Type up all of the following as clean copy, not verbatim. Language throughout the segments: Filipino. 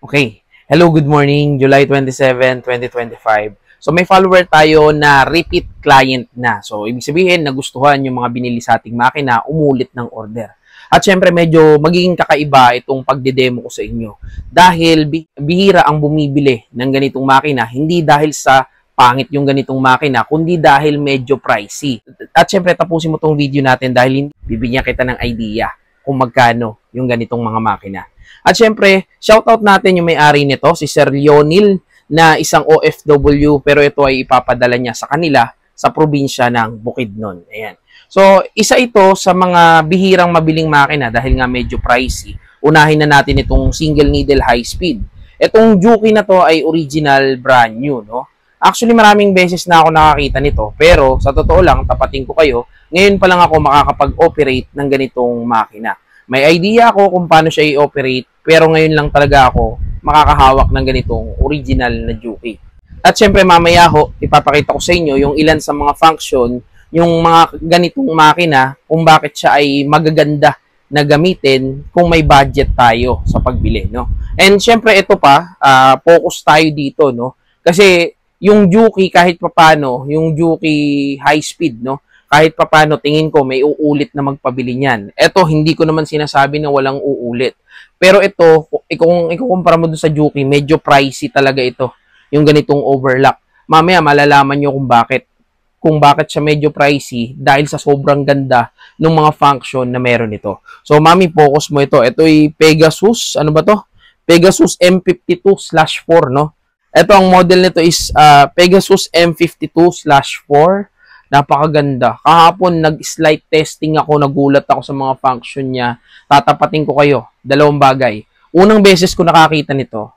Okay. Hello, good morning. July 27, 2025. So, may follower tayo na repeat client na. So, ibig sabihin, nagustuhan yung mga binili sa ating makina, umulit ng order. At syempre, medyo magiging kakaiba itong pagde-demo ko sa inyo. Dahil bihira ang bumibili ng ganitong makina, hindi dahil sa pangit yung ganitong makina, kundi dahil medyo pricey. At syempre, tapusin mo tong video natin dahil bibigyan kita ng idea kung magkano yung ganitong mga makina. At syempre, shoutout natin yung may-ari nito, si Sir Lionel, na isang OFW, pero ito ay ipapadala niya sa kanila sa probinsya ng Bukidnon. Ayan. So, isa ito sa mga bihirang mabiling makina dahil nga medyo pricey. Unahin na natin itong single needle high speed. Itong Juki na to ay original brand new, no? Actually, maraming beses na ako nakakita nito, pero sa totoo lang, tapatin ko kayo, ngayon pa lang ako makakapag-operate ng ganitong makina. May idea ako kung paano siya i-operate, pero ngayon lang talaga ako makakahawak ng ganitong original na Juki. At syempre mamaya ho, ipapakita ko sa inyo yung ilan sa mga function, yung mga ganitong makina, kung bakit siya ay magaganda na gamitin kung may budget tayo sa pagbili, no? And syempre ito pa, focus tayo dito, no? Kasi yung Juki kahit papano, yung Juki high speed, no? Kahit papano tingin ko may uulit na magpabili niyan. Ito, hindi ko naman sinasabi na walang uulit. Pero ito, kung ikukumpara mo dun sa Juki, medyo pricey talaga ito. Yung ganitong overlock. Mamaya malalaman nyo kung bakit. Kung bakit siya medyo pricey dahil sa sobrang ganda ng mga function na meron ito. So, mami, focus mo ito. Ito ay Pegasus, ano ba to? Pegasus M52/4, no? Ito, ang model nito is Pegasus M52/4. Napakaganda. Kahapon, nag-slide testing ako, nagulat ako sa mga function niya. Tatapatin ko kayo. Dalawang bagay. Unang beses ko nakakita nito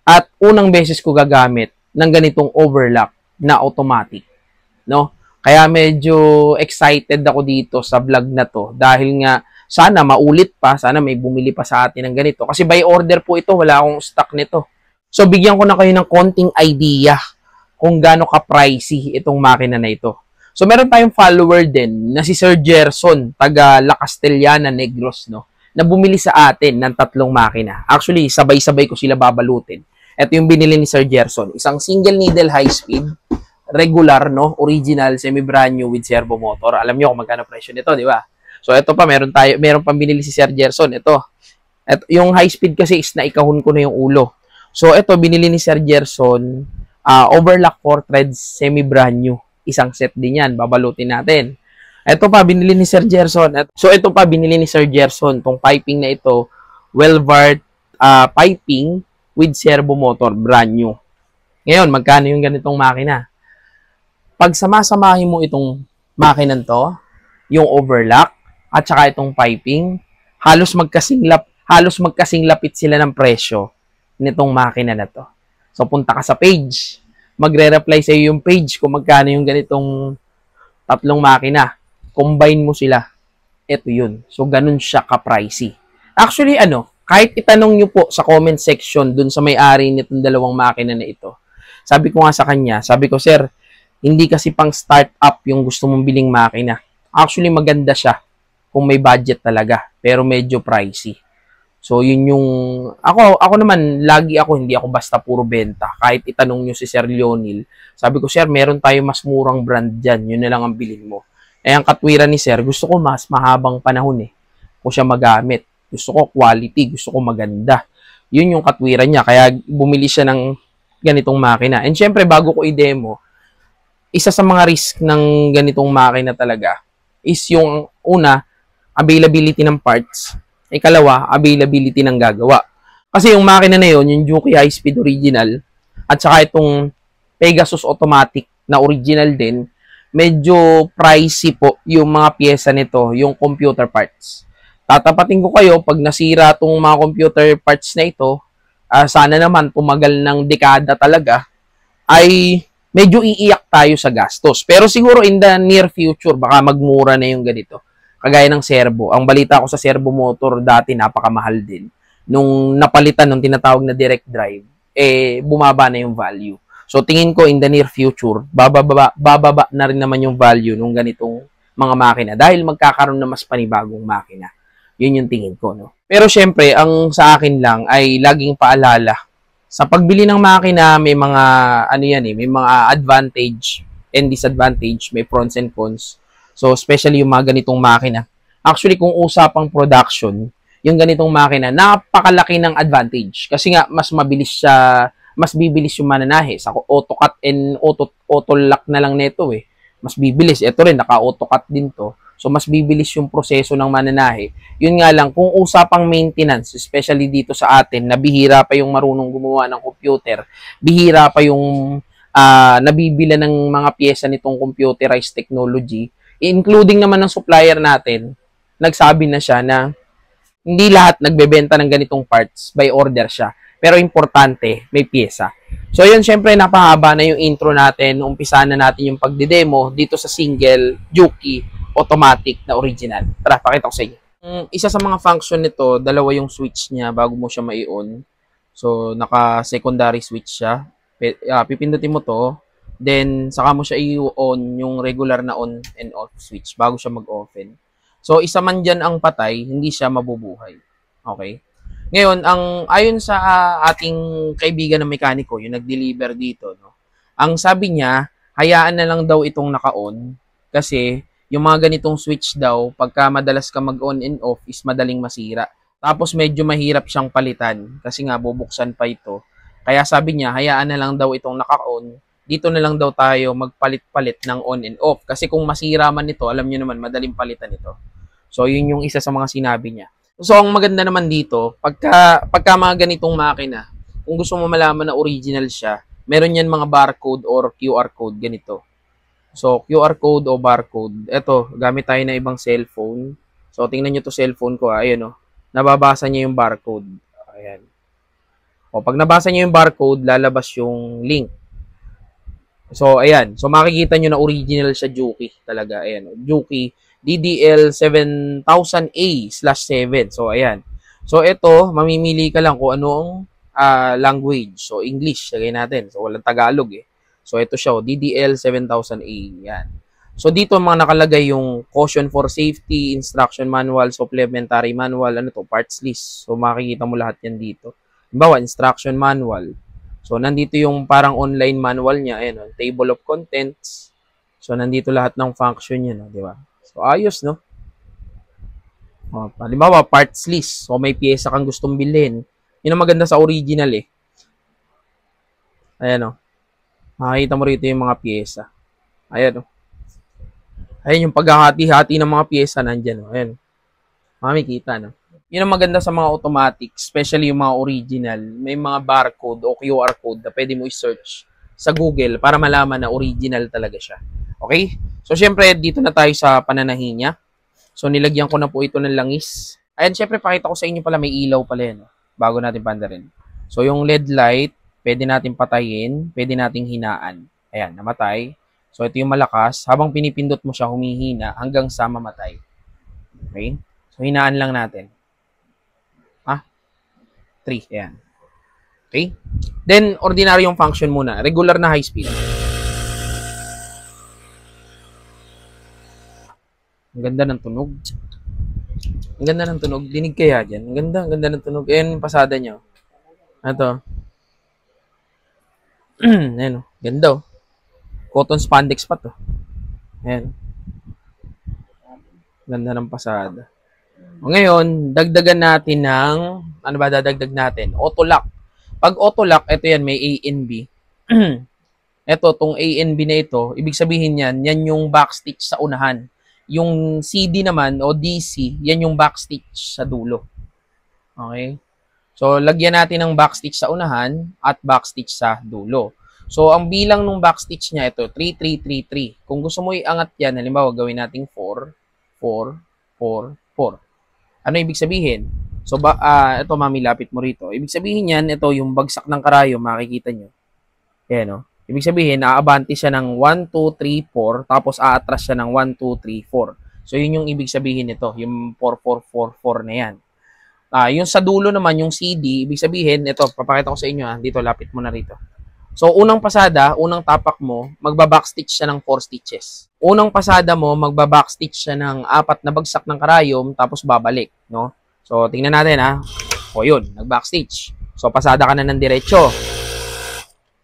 at unang beses ko gagamit ng ganitong overlock na automatic. No? Kaya medyo excited ako dito sa vlog na to dahil nga sana maulit pa, sana may bumili pa sa atin ng ganito. Kasi by order po ito, wala akong stock nito. So, bigyan ko na kayo ng konting idea kung gaano ka-pricey itong makina na ito. So, meron tayong follower din na si Sir Gerson, taga La Castellana, Negros, no? Na bumili sa atin ng 3 makina. Actually, sabay-sabay ko sila babalutin. Ito yung binili ni Sir Gerson. Isang single needle high speed, regular, no? Original, semi-brand new with servo motor. Alam niyo kung magkano presyo nito, di ba? So, ito pa, meron pang binili si Sir Gerson. Ito, yung high speed kasi is naikahon ko na yung ulo. So, ito, binili ni Sir Gerson, overlock 4 threads, semi-brand new. Isang set din yan, babalutin natin. Ito pa, binili ni Sir Gerson. So, ito pa, binili ni Sir Gerson. Itong piping na ito, Welvart piping with servo motor, brand new. Ngayon, magkano yung ganitong makina? Pag samasamahin mo itong makina to, yung overlock, at saka itong piping, halos magkasing lapit sila ng presyo nitong makina na to. So, punta ka sa page. Magre-reply sa iyo yung page kung magkano yung ganitong 3 makina. Combine mo sila. Ito yun. So, ganun siya ka-pricey. Actually, kahit itanong nyo po sa comment section dun sa may-ari nitong 2 makina na ito. Sabi ko nga sa kanya, sabi ko, sir, hindi kasi pang start-up yung gusto mong biling makina. Actually, maganda siya kung may budget talaga. Pero medyo pricey. So, yun yung, ako naman, hindi ako basta puro benta. Kahit itanong nyo si Sir Lionel, sabi ko, sir, meron tayo mas murang brand dyan. Yun na lang ang bilhin mo. Eh, ang katwiran ni sir, gusto ko mas mahabang panahon kung siya magamit. Gusto ko quality, gusto ko maganda. Yun yung katwiran niya. Kaya bumili siya ng ganitong makina. And syempre, bago ko i-demo, isa sa mga risk ng ganitong makina talaga is yung una, availability ng parts. Ikalawa, availability ng gagawa. Kasi yung makina na yun, yung Juki High Speed Original, at saka itong Pegasus Automatic na original din, medyo pricey po yung mga pyesa nito, yung computer parts. Tatapatin ko kayo, pag nasira itong mga computer parts na ito, sana naman tumagal ng dekada talaga, ay medyo iiyak tayo sa gastos. Pero siguro in the near future, baka magmura na yung ganito. Kagaya ng servo. Ang balita ko sa servo motor dati napakamahal din. Nung napalitan ng tinatawag na direct drive, bumaba na yung value. So tingin ko in the near future, bababa na rin naman yung value ng ganitong mga makina dahil magkakaroon na mas panibagong makina. Yun yung tingin ko, no? Pero syempre, ang sa akin lang ay laging paalala. Sa pagbili ng makina, may mga, ano yan eh, may mga advantage and disadvantage, may pros and cons. So, especially yung mga ganitong makina. Actually, kung usapang production, yung ganitong makina, napakalaki ng advantage. Kasi nga, mas mabilis siya, mas bibilis yung mananahe. Sa auto-cut and auto-lock na lang neto eh. Mas bibilis. Ito rin, naka-auto-cut din to. So, mas bibilis yung proseso ng mananahe. Yun nga lang, kung usapang maintenance, especially dito sa atin, na bihira pa yung marunong gumawa ng computer, bihira pa yung nabibila ng mga pyesa nitong computerized technology, including naman ng supplier natin, nagsabi na siya na hindi lahat nagbebenta ng ganitong parts, by order siya. Pero importante, may pyesa. So, yun, syempre, napahaba na yung intro natin. Umpisa na natin yung pagdidemo dito sa single Juki automatic na original. Tara, pakita ko sa inyo. Isa sa mga function nito, dalawa yung switch niya bago mo siya mai-on. So, naka-secondary switch siya. Pipindutin mo to, then saka mo siya i-on yung regular na on and off switch bago siya mag-offen. So, isa man dyan ang patay, hindi siya mabubuhay. Okay? Ngayon, ayon sa ating kaibigan na mekaniko, yung nag-deliver dito, no? Ang sabi niya, hayaan na lang daw itong naka-on kasi yung mga ganitong switch daw, pagka madalas ka mag-on and off, is madaling masira. Tapos medyo mahirap siyang palitan kasi nga bubuksan pa ito. Kaya sabi niya, hayaan na lang daw itong naka-on. Dito na lang daw tayo magpalit-palit ng on and off. Kasi kung masira man ito, alam niyo naman, madaling palitan ito. So, yun yung isa sa mga sinabi niya. So, ang maganda naman dito, pagka mga ganitong makina, kung gusto mo malaman na original siya, meron yan mga barcode or QR code ganito. So, QR code o barcode. Ito, gamit tayo na ibang cellphone. So, tingnan nyo to cellphone ko. Ayan o. Nababasa niya yung barcode. Ayan. O, pag nabasa niya yung barcode, lalabas yung link. So, ayan. So, makikita nyo na original siya Juki talaga. Ayan. Juki DDL7000A/7. So, ayan. So, ito, mamimili ka lang kung anong language. So, English. Lagay natin. So, walang Tagalog eh. So, ito siya, DDL7000A. Yan. So, dito mga nakalagay yung caution for safety, instruction manual, supplementary manual, ano to, parts list. So, makikita mo lahat yan dito. Halimbawa, instruction manual. So, nandito yung parang online manual niya. Ayan, table of contents. So, nandito lahat ng function niya, no? Di ba? So, ayos, no? O, halimbawa, parts list. So, may pyesa kang gustong bilhin. Yun ang maganda sa original, eh. Ayan, no? Makikita mo rito yung mga pyesa. Ayan, oh. Ayan yung paghahati-hati ng mga pyesa nandyan, oh. Ayan. Makikita, no? Yun ang maganda sa mga automatic, especially yung mga original. May mga barcode o QR code na pwede mo i-search sa Google para malaman na original talaga siya. Okay? So, syempre, dito na tayo sa pananahi niya. So, nilagyan ko na po ito ng langis. Ayan, syempre, pakita ko sa inyo pala, may ilaw pala yan, oh, bago natin pandarin. So, yung LED light, pwede natin patayin, pwede nating hinaan. Ayan, namatay. So, ito yung malakas. Habang pinipindot mo siya, humihina hanggang sa mamatay. Okay? So, hinaan lang natin. 3. Ayan. Okay? Then, ordinary yung function muna. Regular na high speed. Ang ganda ng tunog. Ang ganda ng tunog. Dinig kaya dyan. Ang ganda ng tunog. Ayan yung pasada niya. Ito. Ayan o. Ganda o. Cotton spandex pa to. Ayan. Ganda ng pasada. O ngayon, dagdagan natin ng, ano ba dadagdag natin? Auto-lock. Pag auto-lock, ito yan, may A and B. Ito, tong A and B na ito, ibig sabihin yan yung backstitch sa unahan. Yung CD naman, o DC, yan yung backstitch sa dulo. Okay? So, lagyan natin ng backstitch sa unahan at backstitch sa dulo. So, ang bilang ng backstitch niya, ito, 3, 3, 3, 3. Kung gusto mo iangat yan, halimbawa, gawin natin 4, 4, 4, 4. Ano ibig sabihin? So, ito, mami, lapit mo rito. Ibig sabihin yan, ito, yung bagsak ng karayom, makikita nyo. Yan, no? Ibig sabihin, aabante siya ng 1, 2, 3, 4, tapos aatras siya ng 1, 2, 3, 4. So, yun yung ibig sabihin nito, yung 4, 4, 4, 4 na yan. Yung sa dulo naman, yung CD, ibig sabihin, ito, papakita ko sa inyo, dito, lapit mo na rito. So, unang pasada, unang tapak mo, magba-backstitch siya ng 4 stitches. Unang pasada mo, magba-backstitch siya ng 4 na bagsak ng karayom, tapos babalik, no? So, tingnan natin, ha? O, yun, nag-backstitch. So, pasada ka na ng diretso.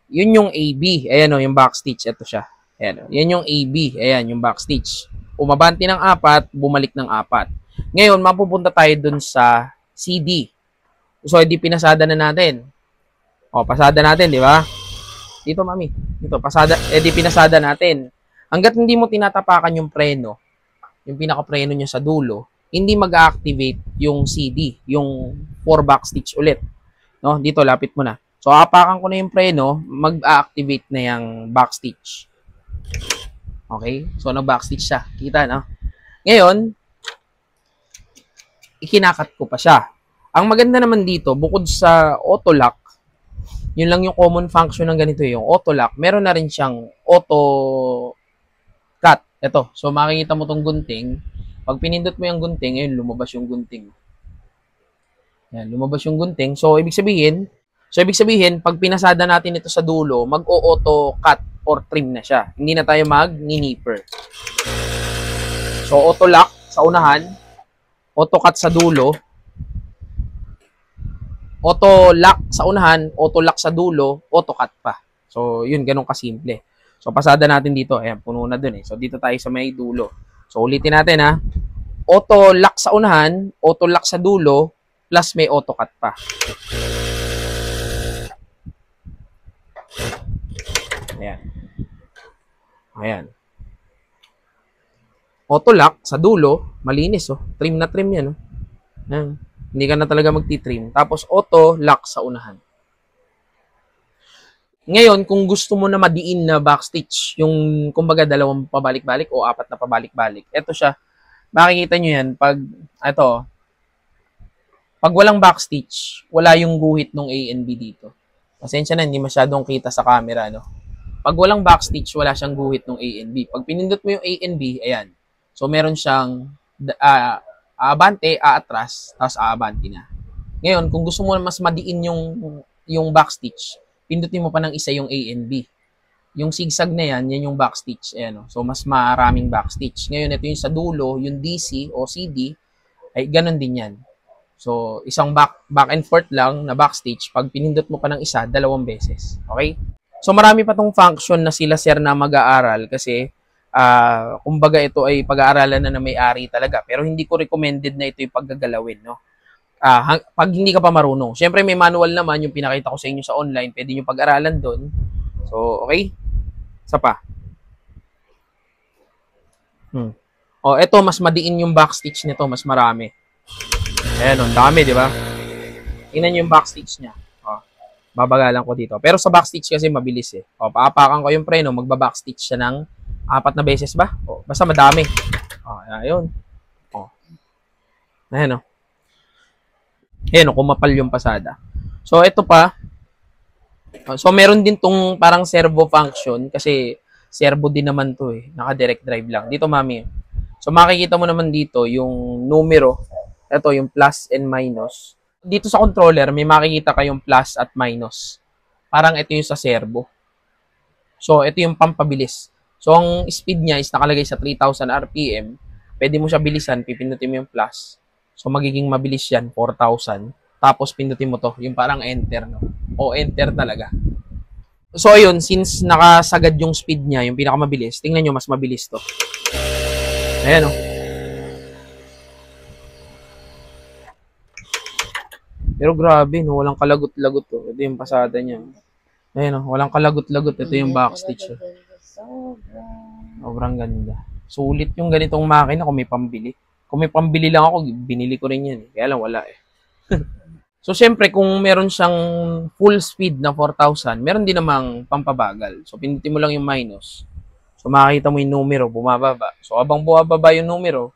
Yun yung AB. Ayan o, yung backstitch. Ito siya. Ayan o. Yan yung AB. Ayan, yung backstitch. Umabanti ng 4, bumalik ng 4. Ngayon, mapupunta tayo dun sa CD. So, hindi pinasada na natin. O, pasada natin, di ba? Dito, mami. Dito, pasada, di pinasada natin. Hanggat hindi mo tinatapakan yung preno, yung pinaka-preno niya sa dulo, hindi mag-activate yung CD, yung 4 backstitch ulit. No? Dito, lapit mo na. So, apakan ko na yung preno, mag-activate na yung backstitch. Okay? So, nag-backstitch siya. Kita, no? Ngayon, ikinakat ko pa siya. Ang maganda naman dito, bukod sa auto lock, yun lang yung common function ng ganito, yung auto lock. Meron na rin siyang auto cut. Ito. So, makikita mo tong gunting. Pag pinindot mo yung gunting, ayun, lumabas yung gunting. Yan, lumabas yung gunting. So, ibig sabihin, pag pinasada natin ito sa dulo, mag-auto cut or trim na siya. Hindi na tayo mag-nipper. So, auto lock sa unahan, auto cut sa dulo, auto lock sa unahan, auto lock sa dulo, auto cut pa. So, yun, ganun kasimple. So, pasada natin dito. Ayan, puno na dun eh. So, dito tayo sa may dulo. So, ulitin natin ha. Auto lock sa unahan, auto lock sa dulo, plus may auto cut pa. Ayan. Ayan. Auto lock sa dulo, malinis oh. Trim na trim yan oh. Ayan. Hindi ka na talaga magti-trim. Tapos, auto lock sa unahan. Ngayon, kung gusto mo na madiin na backstitch, yung, kumbaga, 2 pabalik-balik o 4 na pabalik-balik, eto siya. Makikita nyo yan, pag walang backstitch, wala yung guhit ng A and B dito. Pasensya na, hindi masyadong kita sa camera, no? Pag walang backstitch, wala siyang guhit ng A and B. Pag pinindot mo yung A and B, ayan. So, meron siyang, aabante, aatras, tapos aabante na. Ngayon, kung gusto mo mas madiin yung backstitch, pindutin mo pa ng isa yung A and B. Yung zigzag na yan yung backstitch. Ayan, so, mas maraming backstitch. Ngayon, ito yung sa dulo, yung DC o CD, ay ganun din yan. So, isang back and forth lang na backstitch, pag pinindot mo pa ng isa, 2 beses. Okay? So, marami pa tong function na sila sir na mag-aaral kasi kumbaga ito ay pag-aaralan na may-ari talaga. Pero hindi ko recommended na ito yung paggagalawin, no? Pag hindi ka pa marunong. Siyempre may manual naman yung pinakita ko sa inyo sa online. Pwede nyo pag-aralan doon. So, okay? Isa pa. O, ito mas madiin yung backstitch nito. Mas marami. Ayan, ang dami, di ba? Tingnan yung backstitch niya. O, babagalan ko dito. Pero sa backstitch kasi mabilis eh. O, paapakan ko yung preno. Magba-backstitch siya ng 4 na beses ba? O, basta madami. O, ayun. O. Ayan o. Ayan o, kumapal yung pasada. So, ito pa. So, meron din tong parang servo function kasi servo din naman to eh. Naka-direct drive lang. Dito, mami. So, makikita mo naman dito yung numero. Ito, yung plus and minus. Dito sa controller, may makikita kayong plus at minus. Parang ito yung sa servo. So, ito yung pampabilis. So, ang speed niya is nakalagay sa 3,000 RPM. Pwede mo siya bilisan, pipindutin mo yung plus. So, magiging mabilis yan, 4,000. Tapos, pindutin mo to, yung parang enter, no? O, enter talaga. So, ayun, since nakasagad yung speed niya, yung pinakamabilis, tingnan nyo, mas mabilis to. Ayan, no? Pero grabe, no? Walang kalagot-lagot to. Ito yung pasada niya. Ayan, no? Walang kalagot-lagot. Ito yung backstitch. Sobrang ganda. Sulit yung ganitong makina kung may pambili. Kung may pambili lang ako, binili ko rin yan. Kaya lang wala eh. So, syempre, kung meron siyang full speed na 4,000, meron din namang pampabagal. So, pindutin mo lang yung minus. So, makikita mo yung numero, bumababa. So, abang bumababa yung numero,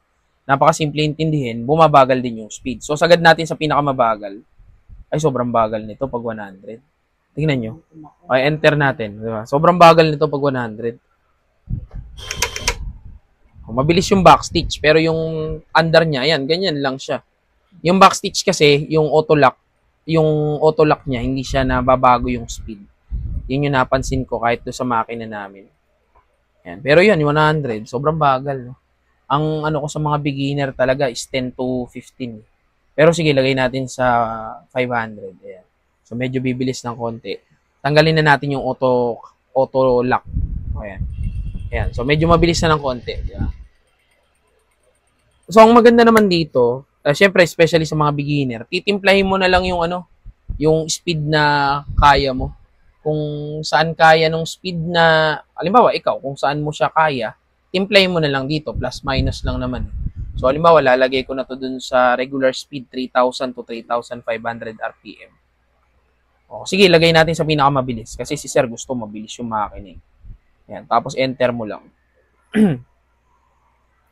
napakasimple intindihin, bumabagal din yung speed. So, sagad natin sa pinakamabagal. Ay, sobrang bagal nito pag 100. Tingnan nyo. Okay, enter natin. Diba? Sobrang bagal nito pag 100. Mabilis yung backstitch, pero yung under niya, yan, ganyan lang siya. Yung backstitch kasi, yung auto lock niya, hindi siya nababago yung speed. Yun yung napansin ko kahit doon sa makina namin. Yan. Pero yun, yung 100, sobrang bagal. No? Ang ano ko sa mga beginner talaga is 10 to 15. Pero sige, lagay natin sa 500. Ayan. So, medyo bibilis ng konti. Tanggalin na natin yung auto lock. Ayan. Ayan. So, medyo mabilis na ng konti. Diba? So, ang maganda naman dito, syempre, especially sa mga beginner, titimplahin mo na lang yung yung speed na kaya mo. Kung saan kaya nung speed na, halimbawa, ikaw, kung saan mo siya kaya, timplahin mo na lang dito, plus minus lang naman. So, halimbawa, lalagay ko na to dun sa regular speed, 3,000 to 3,500 RPM. O, sige, lagay natin sa pinakamabilis. Kasi si Sir gusto mabilis yung makina. Yan, tapos enter mo lang.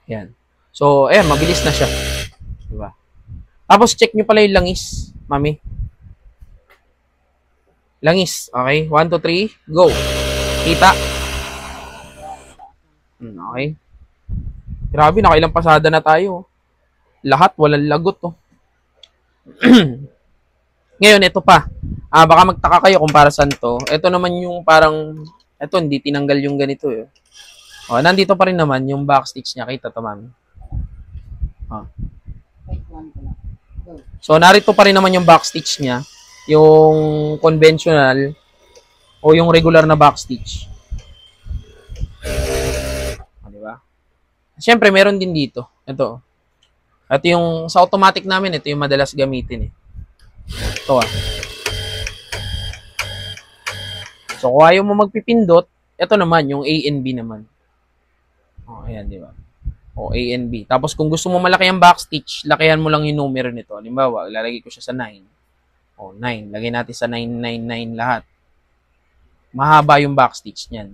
Yan. So, ayan, mabilis na siya. Diba? Tapos, check nyo pala yung langis, mami. Langis. Okay? 1, 2, 3. Go. Kita. Okay. Grabe, nakailang pasada na tayo. Lahat, walang lagot. Oh. Ngayon, ito pa. Baka magtaka kayo kung para saan to. Ito naman yung parang, ito, hindi tinanggal yung ganito. Eh. Nandito pa rin naman yung backstitch niya. Kita to, mami. So, narito pa rin naman yung backstitch niya. Yung conventional o yung regular na backstitch. Diba? Siyempre, meron din dito. Ito. Ito yung sa automatic namin, ito yung madalas gamitin. Ito So, kung ayaw mo magpipindot, ito naman, yung A and B naman. Ayan, di ba? A and B. Tapos, kung gusto mo malaki ang backstitch, lakihan mo lang yung numero nito. Halimbawa, lalagay ko siya sa 9. 9. Lagay natin sa 999 lahat. Mahaba yung backstitch niyan.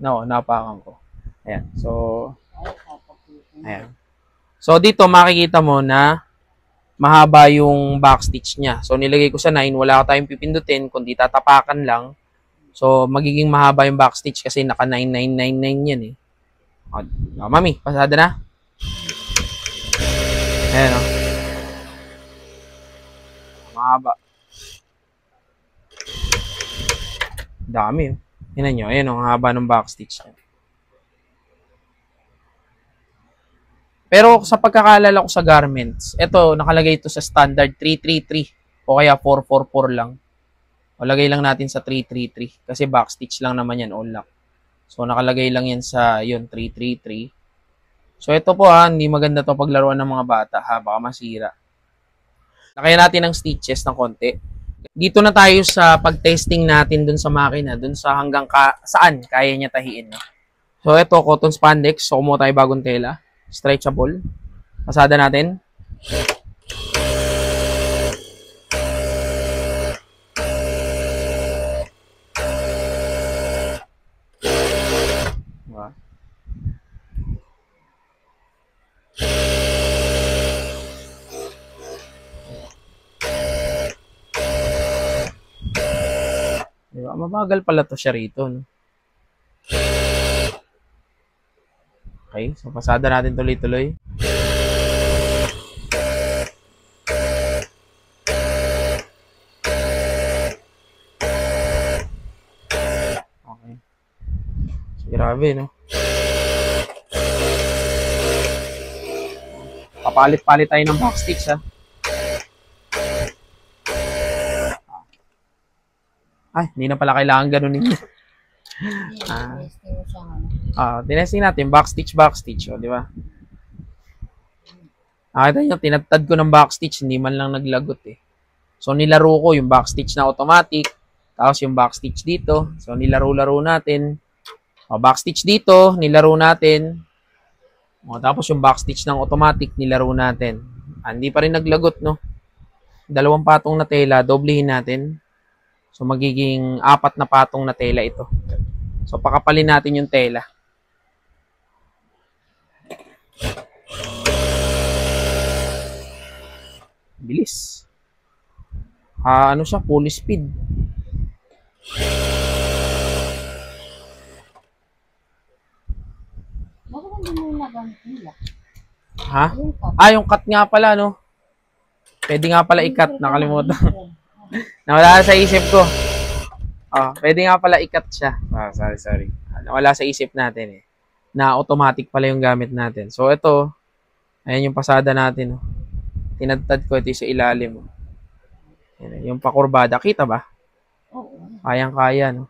Napakan ko. Ayan. So, ayan. So, dito makikita mo na mahaba yung backstitch niya. So, nilagay ko sa 9. Wala ka tayong pipindutin, kundi tatapakan lang. So, magiging mahaba yung backstitch kasi naka 9999 yan eh. Mami, pasada na. Ayan mahaba. Dami. Tingnan nyo. Ayan ang haba ng backstitch. Pero sa pagkakalala ko sa garments, ito, nakalagay ito sa standard 333 o kaya 444 lang. O lagay lang natin sa 333 kasi backstitch lang naman yan, all lock. So, nakalagay lang yan sa 333. So, ito po hindi maganda to paglaruan ng mga bata baka masira. Lakayan natin ng stitches ng konti. Dito na tayo sa pag-testing natin dun sa makina, dun sa hanggang saan kaya niya tahiin. No? So, ito, cotton spandex. So, kumuha tayo bagong tela. Stretchable. Pasada natin. Diba? Diba? Mabagal pala to siya rito. No? Okay, so pasada natin tuloy-tuloy. Okay. So, grabe, no? Papalit-palit tayo ng backstitch, ha? Ay, hindi na pala kailangan ganunin. Tinesting natin, backstitch, o, di ba? Nakita nyo, tinatad ko ng backstitch, hindi man lang naglagot eh. So, nilaro ko yung backstitch na automatic, tapos yung backstitch dito. So, nilaro-laro natin. Backstitch dito, nilaro natin. Tapos yung backstitch ng automatic, nilaro natin. Hindi pa rin naglagot, no? 2 patong na tela, doblehin natin. So, magiging 4 na patong na tela ito. So, pakapalin natin yung tela. Bilis. Ano siya? Full speed. Ha? Ah, yung cut nga pala, no? Pwede nga pala i-cut. Nakalimutan. Nawala sa isip ko. Oh, pwede nga pala i-cut siya. Ah, sorry. Nawala sa isip natin eh. Na automatic pala yung gamit natin. So, ito. Ayan yung pasada natin. Oh. Tinadtad ko ito sa ilalim. Oh. Ayan, yung pakurbada. Kita ba? Oo. Kayang-kaya, no?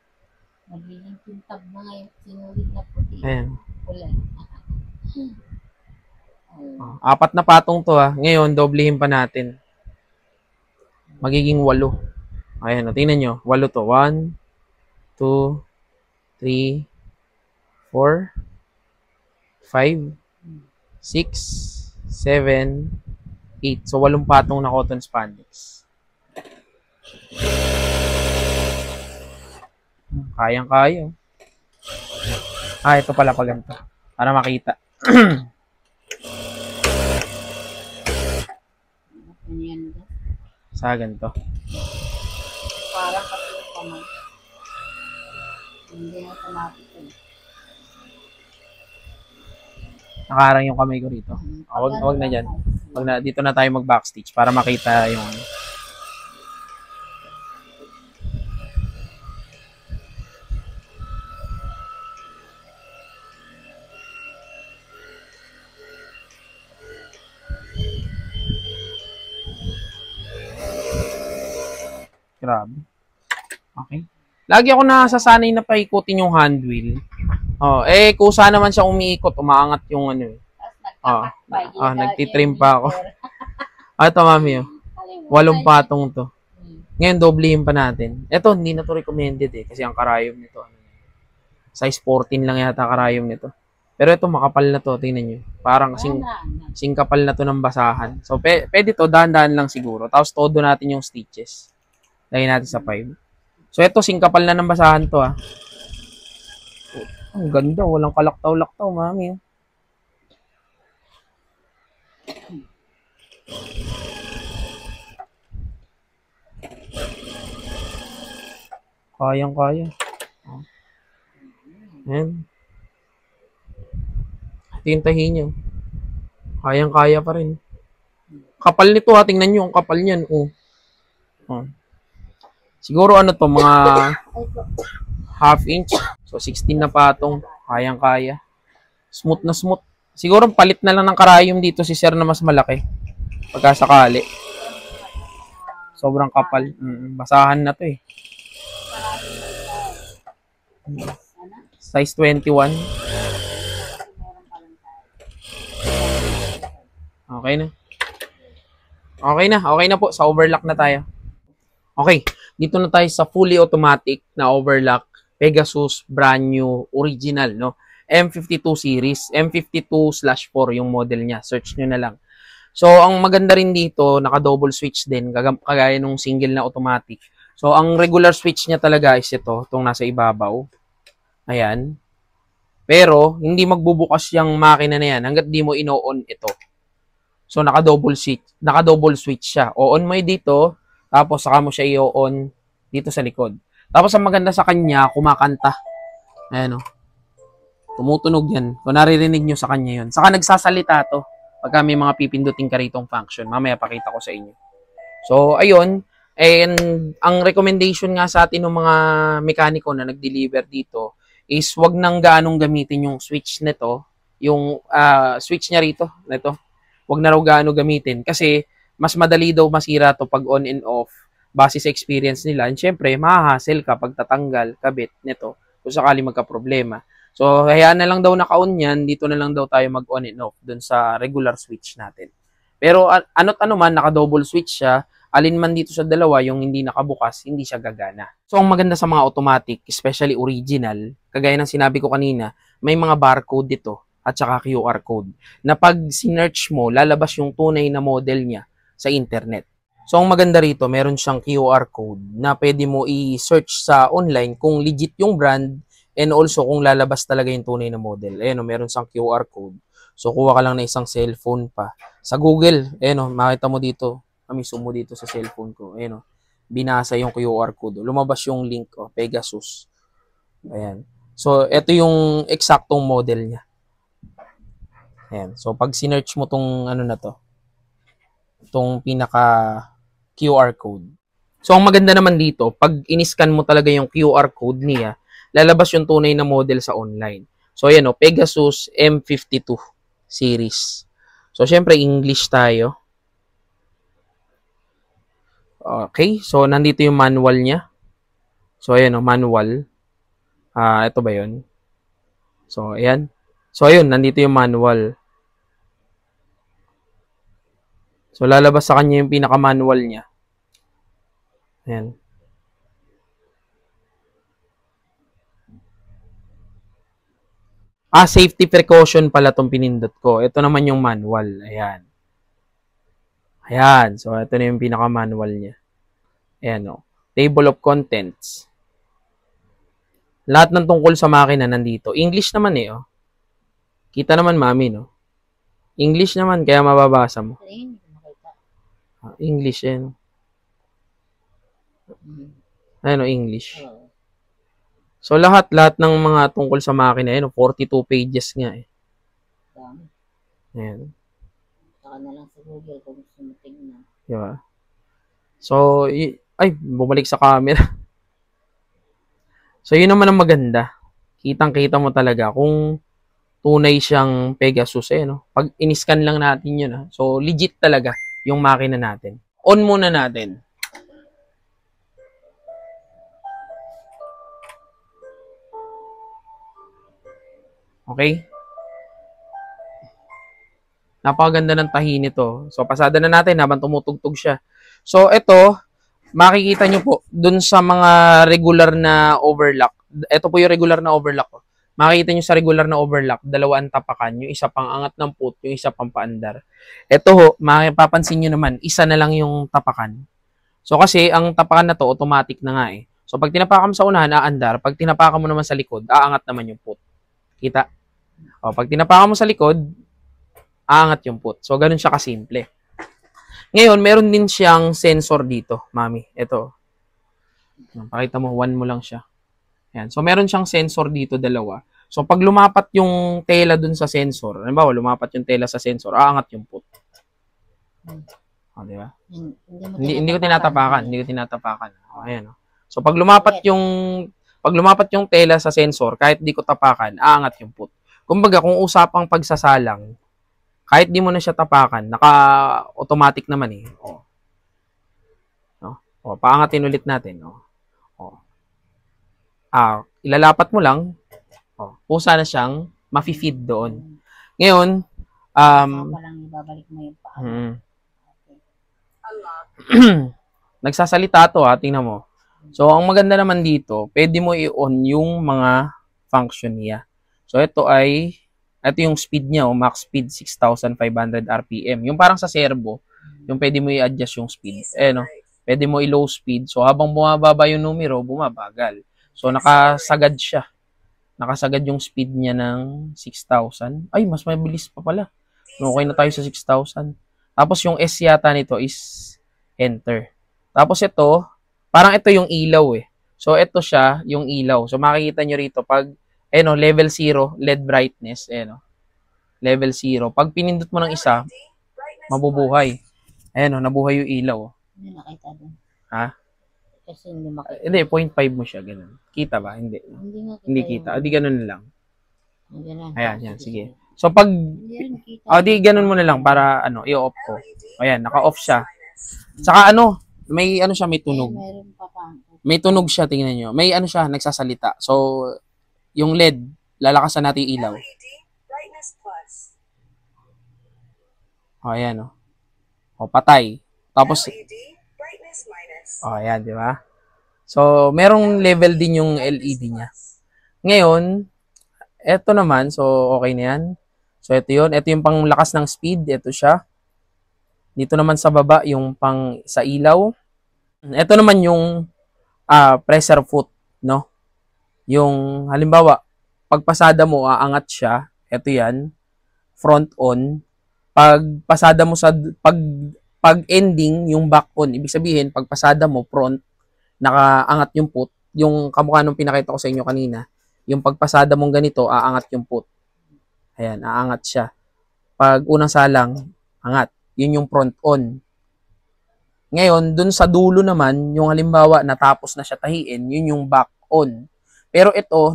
Magiging pintab na ngayon. Sinulit na puti. Ayan. Kulay. Oh, 4 na patong to ha. Ngayon, doblehin pa natin. Magiging 8. Ayan, tingnan nyo. 8 to. 1, 2, 3, 4, 5, 6, 7, 8. So, 8 patong na cotton spandex. Kayang-kaya. Ah, ito pala pag ganito. Para makita. Sa ganito. Parang kasi yung kamay. Hindi na automatic eh. Nakarang yung kamay ko rito. Wag na dyan. Wag na, dito na tayo mag-backstage para makita yung ano. Grabe. Okay. Lagi ako nasasanay na paikutin yung hand wheel. Oh, kusa naman siya umiikot, umaangat yung ano eh. Nagtitrim pa ako. Ito mami, 8 patong to. Ngayon, doblehin pa natin. Ito, hindi na to recommended eh. Kasi ang karayom nito, size 14 lang yata karayom nito. Pero ito, makapal na to. Tingnan nyo. Parang kasing kapal na to ng basahan. So, pwede to, dahan-dahan lang siguro. Tapos, todo natin yung stitches. Lagyan natin sa 5. So, ito, singkapal na ng basahan to, ah. Ang ganda. Walang kalaktaw-laktaw, mami. Kayang-kaya. Ayan. Tintahin nyo. Kayang-kaya pa rin. Kapal nito, ha. Tingnan nyo, ang kapal niyan. Oh. Siguro ano to, mga ½ inch. So, 16 na patong. Kayang-kaya. Smooth na smooth. Siguro palit na lang ng karayom dito si sir na mas malaki. Pagkasakali. Sobrang kapal. Basahan na to eh. Size 21. Okay na. Okay na po. Sa overlock na tayo. Okay. Dito na tayo sa fully automatic na overlock Pegasus brand new original, no? M52 series. M52/4 yung model niya. Search nyo na lang. So, ang maganda rin dito, naka-double switch din, kagaya nung single na automatic. So, ang regular switch niya talaga is ito, itong nasa ibabaw. Ayan. Pero, hindi magbubukas yung makina na yan hanggat di mo ino-on ito. So, naka-double switch siya. O-on mo dito, tapos saka mo siya i-on dito sa likod. Tapos, ang maganda sa kanya, kumakanta. Ayan o. Tumutunog yan. Kung naririnig nyo sa kanya yun. Saka nagsasalita to. Pagka may mga pipindutin ka ritong function. Mamaya pakita ko sa inyo. So, ayun. And ang recommendation nga sa atin ng mga mekaniko na nag-deliver dito is wag nang gaanong gamitin yung switch nito. Yung switch niya rito. Nito. Wag na raw gaano gamitin. Kasi mas madali daw masira to pag on and off. Base sa experience nila. And syempre, mahahassle ka pag tatanggal, kabit nito. Kung sakali magka-problema. So, hayaan na lang daw naka-on yan, dito na lang daw tayo mag-on and off dun sa regular switch natin. Pero ano't ano man, naka-double switch siya, alin man dito sa dalawa, yung hindi nakabukas, hindi siya gagana. So, ang maganda sa mga automatic, especially original, kagaya ng sinabi ko kanina, may mga barcode dito at saka QR code na pag sinearch mo, lalabas yung tunay na model niya sa internet. So, ang maganda rito, meron siyang QR code na pwede mo i-search sa online kung legit yung brand. And also, kung lalabas talaga yung tunay na model. Ayan o, meron siyang QR code. So, kuha ka lang na isang cellphone pa. Sa Google, ayan o, makita mo dito. Mismo mo dito sa cellphone ko. Ayan o, binasa yung QR code. Lumabas yung link o, Pegasus. Ayan. So, ito yung eksaktong model niya. Ayan. So, pag sinearch mo tong ano na to, itong pinaka QR code. So, ang maganda naman dito, pag in-scan mo talaga yung QR code niya, lalabas yung tunay na model sa online. So, ayan o, Pegasus M52 series. So, syempre, English tayo. Okay, so, nandito yung manual niya. So, ayan o, manual. Ito ba yun? So, ayan. So, ayun, nandito yung manual. So, lalabas sa kanya yung pinaka-manual niya. Ayan. Safety precaution pala itong pinindot ko. Ito naman yung manual. Ayan. Ayan. So, ito na yung pinaka-manual niya. Ayan o. Table of contents. Lahat ng tungkol sa makina nandito. English naman eh, oh. Kita naman, mami, no? English naman, kaya mababasa mo. Ayun, hindi ko makita. English, eh, no? Ayan o, English. Oo. So, lahat ng mga tungkol sa makina, ayan o, 42 pages nga, eh. Dami. Ayan. Saka na lang sa Google kung gusto mo tingnan. Diba? So, ay, bumalik sa camera. So, yun naman ang maganda. Kitang-kita mo talaga kung tunay siyang Pegasus, eh, no? Pag in-scan lang natin yun, ha? So, legit talaga yung makina natin. On muna natin. Okay? Napakaganda ng tahi nito. So, pasada na natin habang tumutugtog siya. So, ito, makikita nyo po, dun sa mga regular na overlock. Ito po yung regular na overlock ko. Makikita nyo sa regular na overlock, dalawa ang tapakan. Yung isa pang angat ng put, yung isa pang paandar. Ito ho, mapapansin nyo naman, isa na lang yung tapakan. So, kasi ang tapakan na to, automatic na nga eh. So, pag tinapakan mo sa unahan, aandar. Pag tinapakan mo naman sa likod, aangat naman yung put. Kita? O, pag tinapakan mo sa likod, aangat yung put. So, ganun siya kasimple. Ngayon, meron din siyang sensor dito, mami. Ito. Pakita mo, one mo lang siya. Ayan. So, meron siyang sensor dito, dalawa. So, pag lumapat yung tela dun sa sensor, halimbawa, lumapat yung tela sa sensor, aangat yung put. O, di ba? Hindi ko tinatapakan. Hindi ko tinatapakan. O, ayan. O. So, pag lumapat yung tela sa sensor, kahit di ko tapakan, aangat yung put. Kumbaga, kung usapang pagsasalang, kahit di mo na siya tapakan, naka-automatic naman eh. O. No? O, paangatin ulit natin. O. O. Ilalapat mo lang. O, pusa na siyang mafi-feed doon. Ngayon, parang ibabalik mo yung paa. Nagsasalita to ha, tingnan mo. So, ang maganda naman dito, pwede mo i-on yung mga function niya. So, ito yung speed niya, max speed 6,500 RPM. Yung parang sa servo, yung pwede mo i-adjust yung speed. No? Pwede mo i-low speed. So, habang bumababa yung numero, bumabagal. So, nakasagad siya. Nakasagad yung speed niya ng 6,000. Ay, mas mabilis pa pala. Okay na tayo sa 6,000. Tapos, yung S yata nito is enter. Tapos, ito, parang ito yung ilaw eh. So, ito siya, yung ilaw. So, makikita nyo rito, pag level 0, LED brightness, level 0. Pag pinindot mo ng isa, mabubuhay. Nabuhay yung ilaw. Hindi nakita doon. Ha? Kasi hindi makita. Hindi, 0.5 mo siya, ganun. Kita ba? Hindi. Hindi kita. Di ganun na lang. Ayan, yan, sige. So, pag, di ganun mo na lang para, i-off ko. Ayan, naka-off siya. Saka, may siya, may tunog. May tunog siya, tingnan nyo. May siya, nagsasalita. So, yung LED, lalakasan natin yung ilaw. Ayan, patay. Tapos, ayan, di ba? So, merong level din yung LED niya. Ngayon, eto naman, so, okay na yan. So, ito yun. Ito yung panglakas ng speed. Ito siya. Dito naman sa baba, yung pang sa ilaw. Ito naman yung pressure foot, no? Yung, halimbawa, pagpasada mo, aangat siya. Ito yan. Front on. Pagpasada mo pag ending, yung back on. Ibig sabihin, pagpasada mo, front, nakaangat yung foot. Yung kamukha nung pinakita ko sa inyo kanina. Yung pagpasada mong ganito, aangat yung foot. Ayan, aangat siya. Pag unang salang, angat. Yun yung front on. Ngayon, dun sa dulo naman, yung halimbawa natapos na siya tahiin, yun yung back on. Pero ito,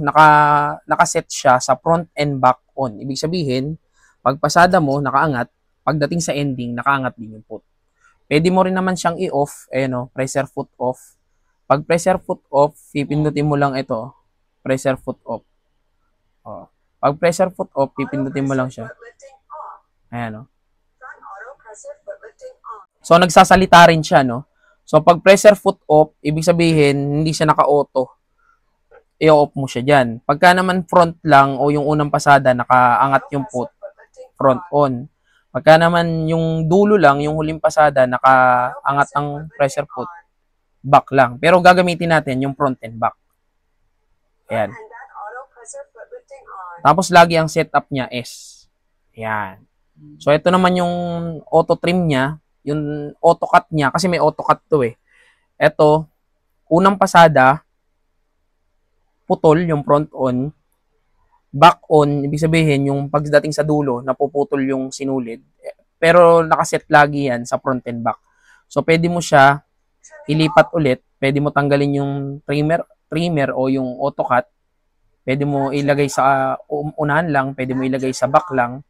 nakaset siya sa front and back on. Ibig sabihin, pag pasada mo, nakaangat. Pagdating sa ending, nakaangat din yung foot. Pwede mo rin naman siyang i-off, pressure foot off. Pag pressure foot off, pipindutin mo lang ito, pressure foot off. Oh. Pag pressure foot off, pipindutin mo lang siya. Ayan, So, nagsasalita rin siya, no? So, pag pressure foot off, ibig sabihin, hindi siya naka-auto. I-off mo siya dyan. Pagka naman front lang o yung unang pasada, nakaangat yung foot, front on. Pagka naman yung dulo lang, yung huling pasada, nakaangat ang pressure foot, back lang. Pero gagamitin natin yung front and back. Ayan. Tapos, lagi ang setup niya S. Ayan. So, ito naman yung auto trim niya. Yung auto cut niya, kasi may auto cut to eh. Ito, unang pasada, putol yung front on, back on, ibig sabihin yung pagdating sa dulo, napuputol yung sinulid. Pero nakaset lagi yan sa front and back. So, pwede mo siya ilipat ulit, pwede mo tanggalin yung trimmer o yung auto cut, pwede mo ilagay sa unahan lang, pwede mo ilagay sa back lang,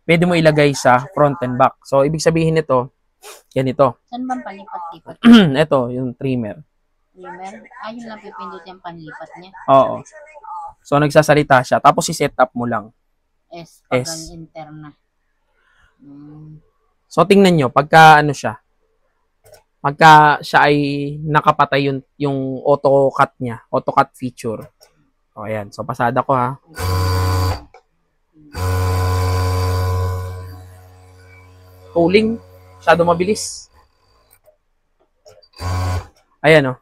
pwede mo ilagay sa front and back. So, ibig sabihin nito, ganito. Saan bang palipat-lipat? Ito, yung trimmer. Trimmer? Ayun lang pipindot yung panlipat niya. Oo. So, nagsasalita siya. Tapos, i-set up mo lang. S. Pag S. interna. So, tingnan nyo, pagka siya ay nakapatay yung auto cut niya, auto cut feature. O, ayan. So, pasada ko ha. Pulling. Masyado mabilis. Ayan o.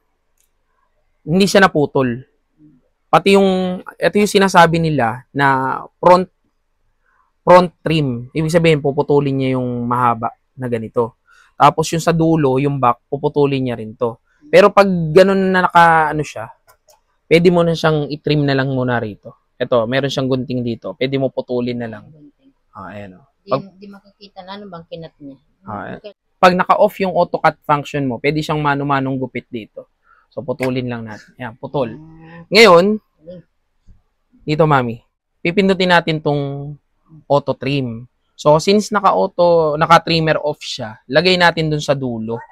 Hindi siya naputol. Pati ito yung sinasabi nila na front trim. Ibig sabihin, puputulin niya yung mahaba na ganito. Tapos yung sa dulo, yung back, puputulin niya rin to. Pero pag ganun na siya, pwede mo na siyang i-trim na lang muna rito. Ito, meron siyang gunting dito. Pwede mo putulin na lang. Ayan o. Di makikita na ano bang kinat niya. Pag naka-off yung auto cut function mo, pwede siyang mano-manong gupit dito. So, putulin lang natin. Ayan, putol. Ngayon, dito mami, pipindutin natin tong auto trim. So, since naka-trimmer off siya, lagay natin dun sa dulo.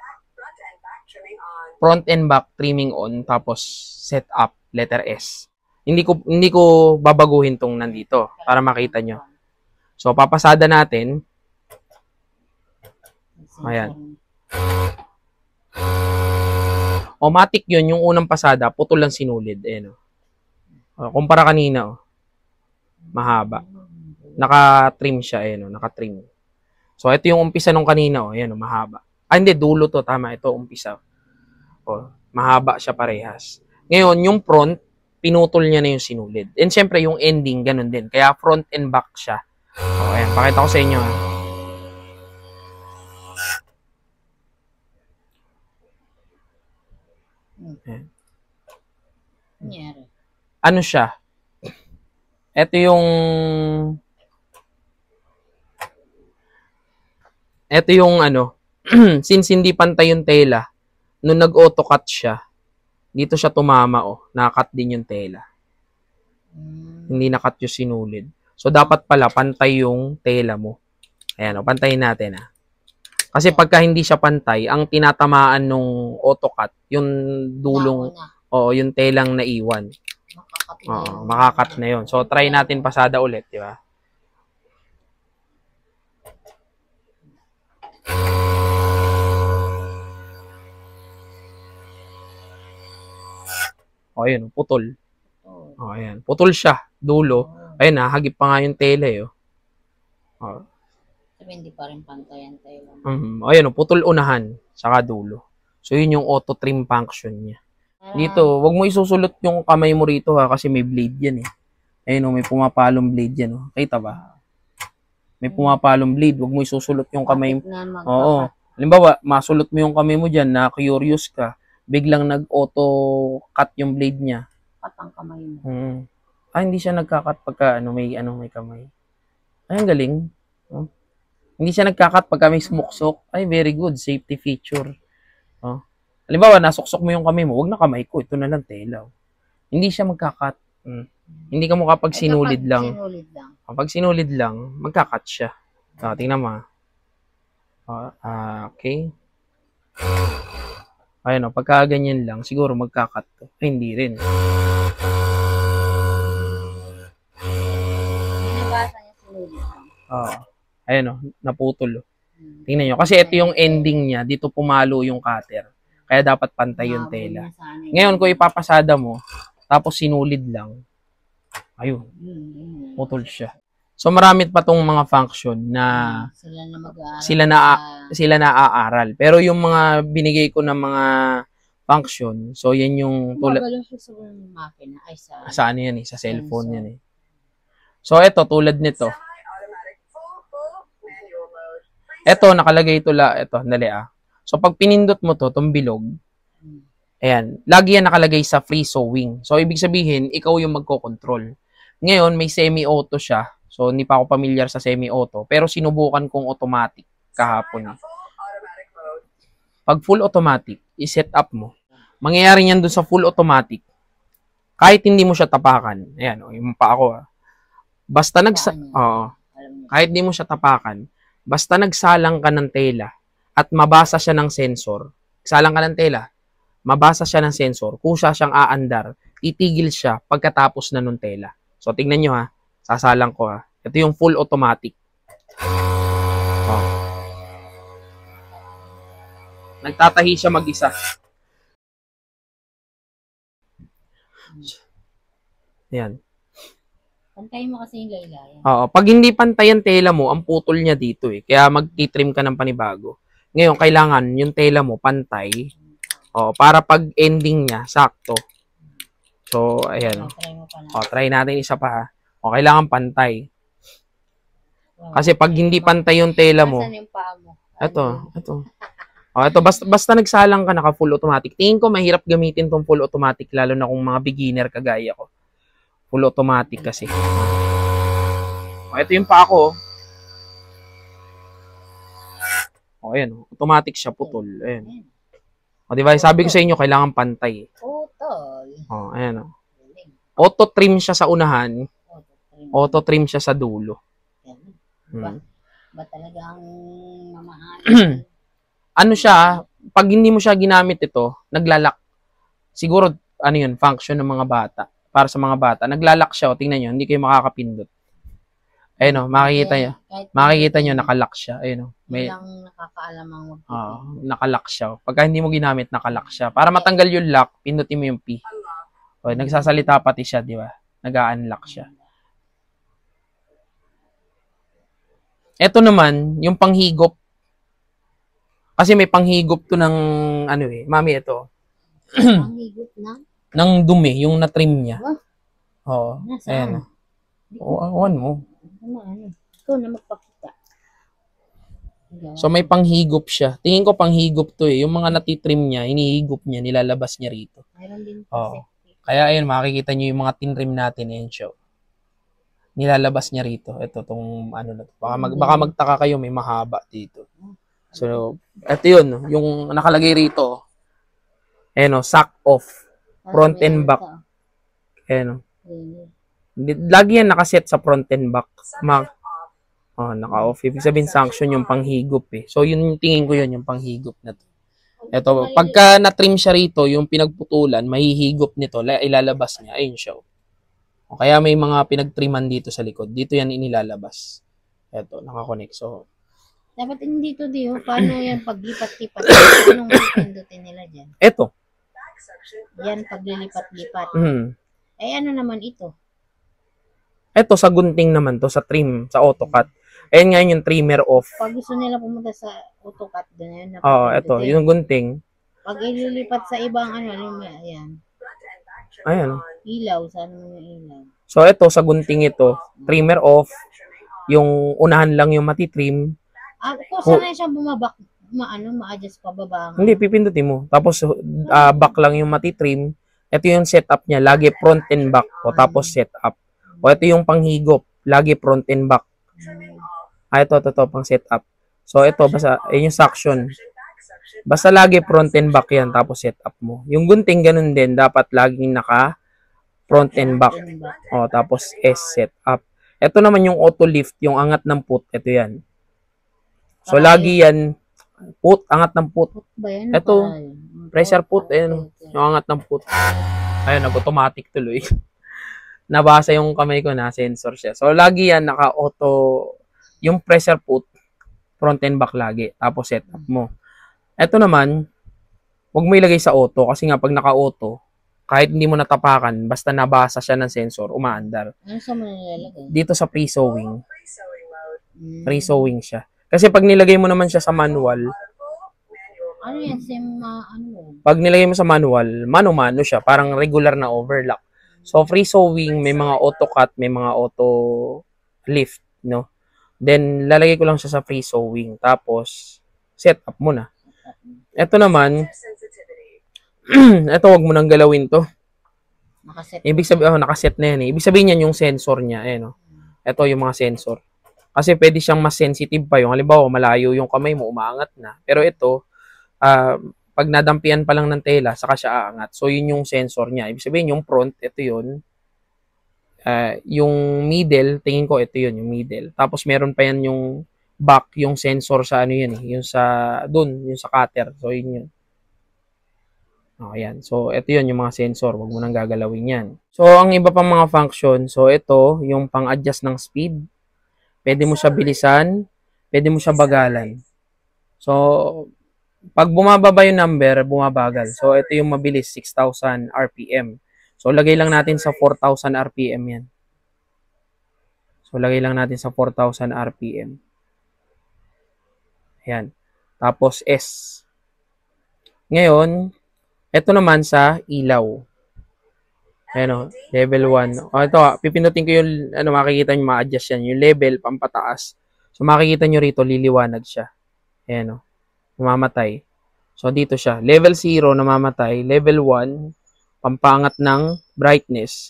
Front and back trimming on, tapos set up, letter S. Hindi ko babaguhin tong nandito para makita nyo. So, papasada natin. Ayan. Automatic yun, yung unang pasada, putol lang sinulid. Ayan, kumpara kanina, mahaba. Naka-trim siya, ayan, naka-trim. So, ito yung umpisa nung kanina, ayan, mahaba. Hindi, dulo to, tama, ito umpisa. Mahaba siya parehas. Ngayon, yung front, pinutol niya na yung sinulid. And syempre, yung ending, ganun din. Kaya front and back siya. Ayan, pakita ko sa inyo. Ano siya? Ito yung since hindi pantay yung tela, nung nag-auto cut siya, dito siya tumama, nakat din yung tela. Hindi nakat yung sinulid. So, dapat pala, pantay yung tela mo. Ayan, pantayin natin, Kasi pagka hindi siya pantay, ang tinatamaan nung auto cut, yung dulong, yung telang naiwan. Makakat na yun. So, try natin pasada ulit, di ba? Ayun, putol. Ayan. Putol siya, dulo. Ayun, hagip pa nga yung tela, Hindi pa rin pantay ang tela. Ayun, putol unahan, saka dulo. So, yun yung auto trim function niya. Dito, wag mo isusulot yung kamay mo rito kasi may blade yan Ayun, may pumapalong blade yan Kita ba? May pumapalong blade, wag mo isusulot yung kamay mo. Oo. Halimbawa, masulot mo yung kamay mo dyan na curious ka, biglang nag-auto cut yung blade niya. Cut ang kamay mo. Hindi siya nagka-cut pagka may kamay. Ay, ang galing. Oh. Hindi siya nagkakat pagka may sumuksok. Ay, very good. Safety feature. Oh. Halimbawa, nasuksok mo yung kamay mo, huwag na kamay ko. Ito na lang tela. Hindi siya magkakat. Hindi ka mo kapag sinulid lang. Sinulid lang. Kapag sinulid lang, magkakat siya. Tingnan mo. Okay. Ayun, pagka ganyan lang, siguro magkakat to. Ay, hindi rin. Binabasa niya sinulid lang. Ayun, naputol. Tingnan nyo. Kasi ito yung ending niya. Dito pumalo yung cutter. Kaya dapat pantay yung tela. Ngayon, kung ipapasada mo, tapos sinulid lang, ayun, putol siya. So, marami pa tong mga function na sila na aaral. Pero yung mga binigay ko na mga function, so yan yung tulad sa makina ay sa ano yan sa cellphone yan So, ito tulad nito. Ito nakalagay ito dali So, pag pinindot mo itong bilog, ayan, lagi yan nakalagay sa free sewing. So, ibig sabihin, ikaw yung magko-control. Ngayon, may semi-auto siya. So, hindi pa ako familiar sa semi-auto. Pero sinubukan kong automatic kahapon. Pag full automatic, i-set up mo. Mangyayari niyan dun sa full automatic. Kahit hindi mo siya tapakan. Ayan, yung pa ako. Basta kahit hindi mo siya tapakan, basta nagsalang ka ng tela at mabasa siya ng sensor. Salang ka ng tela, mabasa siya ng sensor, kusa siyang aandar, itigil siya pagkatapos na nung tela. So, tingnan nyo sasalang ko Ito yung full automatic. Nagtatahi siya mag-isa. Yan. Pantayin mo kasi yung laylayan. Pag hindi pantay ang tela mo, ang putol niya dito Kaya mag-trim ka ng panibago. Ngayon, kailangan yung tela mo pantay. Para pag ending niya, sakto. So, ayan. Try natin isa pa kailangan pantay. Kasi pag hindi pantay yung tela mo. Saan yung paa mo? Ito. Ito, basta nagsalang ka, naka full automatic. Tingin ko mahirap gamitin tong full automatic, lalo na kung mga beginner kagaya ko. Full automatic kasi. Ito yung pa ako. Ayan. Automatic siya, putol. Ayan. Diba? Sabi ko sa inyo, kailangan pantay. Putol. Ayan. Auto-trim siya sa unahan. Auto-trim siya sa dulo. Ba talagang mamahal? Ano siya, pag hindi mo siya ginamit ito, naglalak. Siguro, function ng mga bata. Para sa mga bata. Naglalak siya. Tingnan nyo, hindi kayo makakapindot. Ayun makikita nyo, nakalock siya. Ayun may nakakaalam ang nakalock siya. Pagka hindi mo ginamit, nakalock siya. Para matanggal yung lock, pindutin mo yung P. Nagsasalita pati siya, di ba? Nag-unlock siya. Ito naman, yung panghigop. Kasi may panghigop to ng, mami, ito. Panghigop na? Ng dumi, yung na-trim niya. Nasaan? Awan mo. Ikaw na magpakita. So, may panghigop siya. Tingin ko panghigop to Yung mga natitrim niya, hinihigop niya, nilalabas niya rito. Mayroon din Kaya, ayun, makikita niyo yung mga tinrim natin show. Nilalabas niya rito. Ito, tong baka magtaka kayo, may mahaba dito. So, ito yun, yung nakalagay rito. Sack off. Front and back. Lagi yan nakaset sa front and back. Naka-off. Ibig sabihin sanction yung panghigop So, yun tingin ko yun, yung panghigop na to. Ito, pagka na-trim siya rito, yung pinagputulan, mahihigop nito, ilalabas niya. Ayun siya. Kaya may mga pinagtriman dito sa likod. Dito yan inilalabas. Ito, nakakonect. So, dapat hindi dito, paano yan paglipat-lipat? Anong pindutin nila dyan? Ito. Yan, paglilipat-lipat. Ay, ano naman ito? Ito, sa gunting naman to, sa trim, sa AutoCAD. Ayan nga yung trimmer off. Pag gusto nila pumunta sa AutoCAD doon, yun. Ito, yung gunting. Pag ililipat sa ibang ayan. Ayan. Ilaw, saan mo yung ilaw? So, ito, sa gunting ito, trimmer off. Yung unahan lang yung matitrim. Kung saan siyang bumabak, ma-adjust pa baba? Hindi, pipindutin mo. Tapos, back lang yung matitrim. Ito yung setup niya, lagi front and back. Tapos setup. Ito yung panghigop, lagi front and back. Ito, pang setup. So, ito, basta, yung suction. Basta lagi front and back yan, tapos setup mo. Yung gunting, ganun din, dapat laging naka front and back. O, tapos S, setup. Ito naman yung auto lift, yung angat ng put, ito yan. So, lagi yan, put, angat ng put. Ito, pressure put, ayun, yung angat ng put. Ayun, nag-automatic tuloy. Nabasa yung kamay ko na, sensor siya. So, lagi yan, naka-auto, yung pressure put, front and back lagi. Tapos, setup mo. Ito naman, huwag mo ilagay sa auto, kasi nga, pag naka-auto, kahit hindi mo natapakan, basta nabasa siya ng sensor, umaandar. Ano sa mga nilalagay? Dito sa pre-sewing. Pre-sewing siya. Kasi pag nilagay mo naman siya sa manual, Ano yan? Ano? pag nilagay mo sa manual, mano-mano siya. Parang regular na overlock. So, free sewing, may mga auto cut, may mga auto lift, no? Then, lalagay ko lang siya sa free sewing. Tapos, set up mo na. Ito naman, ito, wag mo nang galawin to. Nakaset. Ibig sabihin, nakaset na yan eh. Ibig sabihin yan yung sensor niya. Eh, no? Ito yung mga sensor. Kasi pwede siyang mas sensitive pa yung. Halimbawa, malayo yung kamay mo, umaangat na. Pero ito, pag nadampian pa lang ng tela, saka siya aangat. So, yun yung sensor niya. Ibig sabihin, yung front, ito yun. Yung middle, tingin ko, ito yun, yung middle. Tapos, meron pa yan yung back, yung sensor sa ano yun eh. Yung sa, dun, yung sa cutter. So, yun yun. Ayan. So, ito yun, yung mga sensor. Huwag mo nang gagalawin yan. So, ang iba pang mga function. So, ito, yung pang-adjust ng speed. Pwede mo siya bilisan. Pwede mo siya bagalan. So, pag bumababa yung number, bumabagal. So, ito yung mabilis, 6,000 RPM. So, lagay lang natin sa 4,000 RPM yan. So, lagay lang natin sa 4,000 RPM. Ayan. Tapos, S. Ngayon, ito naman sa ilaw. Ayan o, level 1. O, ito, pipindutin ko yung, makikita nyo, ma-adjust yan. Yung level, pampataas. So, makikita nyo rito, liliwanag siya. Ayan o, namamatay. So, dito siya. Level 0, namamatay. Level 1, pampangat ng brightness.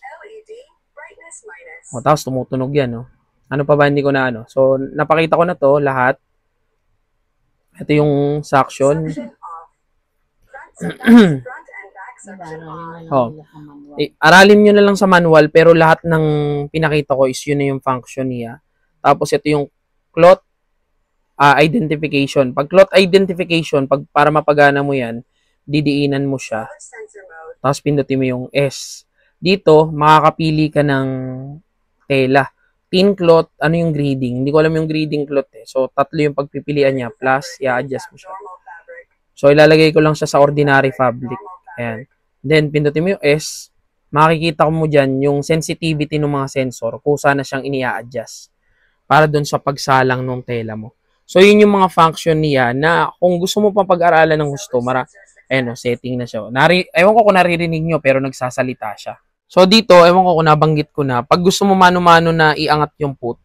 O, tapos tumutunog yan o. Ano pa ba, hindi ko na ano. So, napakita ko na to, lahat. Ito yung suction. Aralin nyo na lang sa manual, pero lahat ng pinakita ko is yun na yung function niya. Tapos ito yung cloth identification. Pag cloth identification, para mapagana mo yan, didiinan mo siya. Tapos pindutin mo yung S. Dito, makakapili ka ng tela. Thin cloth, ano yung grading? Hindi ko alam yung grading cloth eh. So, tatlo yung pagpipilian niya, plus, i-adjust mo siya. So, ilalagay ko lang siya sa ordinary fabric. Ayan. Then, pindutin mo yung S. Makikita mo dyan yung sensitivity ng mga sensor kung saan na siyang ini-adjust para dun sa pagsalang ng tela mo. So, yun yung mga function niya na kung gusto mo pa pag-aralan ng gusto, setting na siya. Ewan ko kung naririnig nyo, pero nagsasalita siya. So, dito, ewan ko kung nabanggit ko na, pag gusto mo mano-mano na iangat yung put,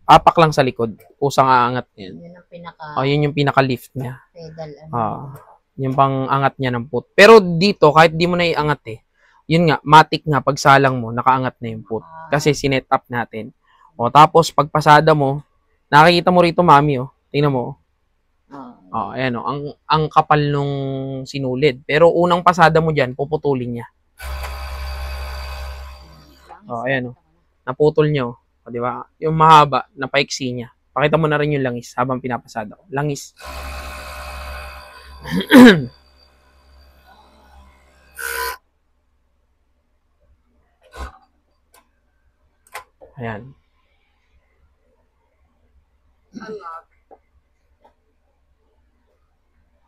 apak lang sa likod. Kusang aangat yan. Yun ang pinaka... Yun yung pinaka-lift niya. Pedal. Yung pang-angat niya ng put. Pero dito, kahit di mo na iangat eh, yun nga, matik nga, pagsalang mo, nakaangat na yung put. Kasi sinet up natin. O, tapos, pagpasada mo, nakikita mo rito, mami, oh. Tingnan mo. Ayan, oh. Ang kapal nung sinulid. Pero unang pasada mo dyan, puputulin niya. Ayan, oh. Naputol niya, oh. O, di ba? Yung mahaba, napaiksi niya. Pakita mo na rin yung langis habang pinapasada ko. Langis. Ayan.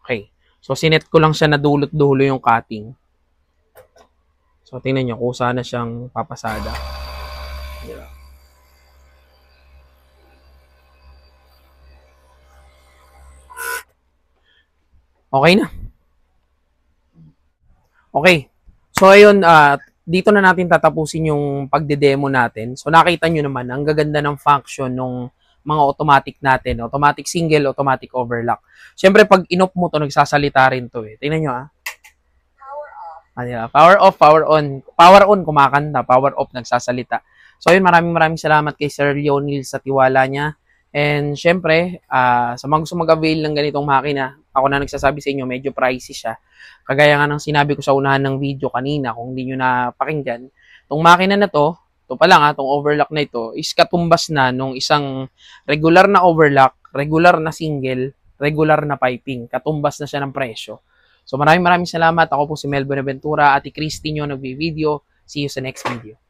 Okay. So, sinet ko lang siya na dulot-dulo yung cutting. So, tingnan nyo kung saan na siyang papasada. Yeah. Okay na. Okay. So, ayun, dito na natin tatapusin yung pagde-demo natin. So, nakita nyo naman, ang gaganda ng function ng mga automatic natin. Automatic single, automatic overlock. Siyempre, pag in-off mo to, nagsasalita rin to eh. Tingnan nyo Power off, power on. Power on, kumakanta. Power off, nagsasalita. So, ayun, maraming salamat kay Sir Leonil sa tiwala niya. And syempre, sa mga gusto mag-avail ng ganitong makina, ako na nagsasabi sa inyo, medyo pricey siya. Kagaya nga ng sinabi ko sa unahan ng video kanina, kung hindi nyo napakinggan, itong makina na to, ito pa lang itong overlock na ito, is katumbas na nung isang regular na overlock, regular na single, regular na piping. Katumbas na siya ng presyo. So maraming salamat. Ako po si Mel Buenaventura, Ate Christy nyo nagbi-video. See you sa next video.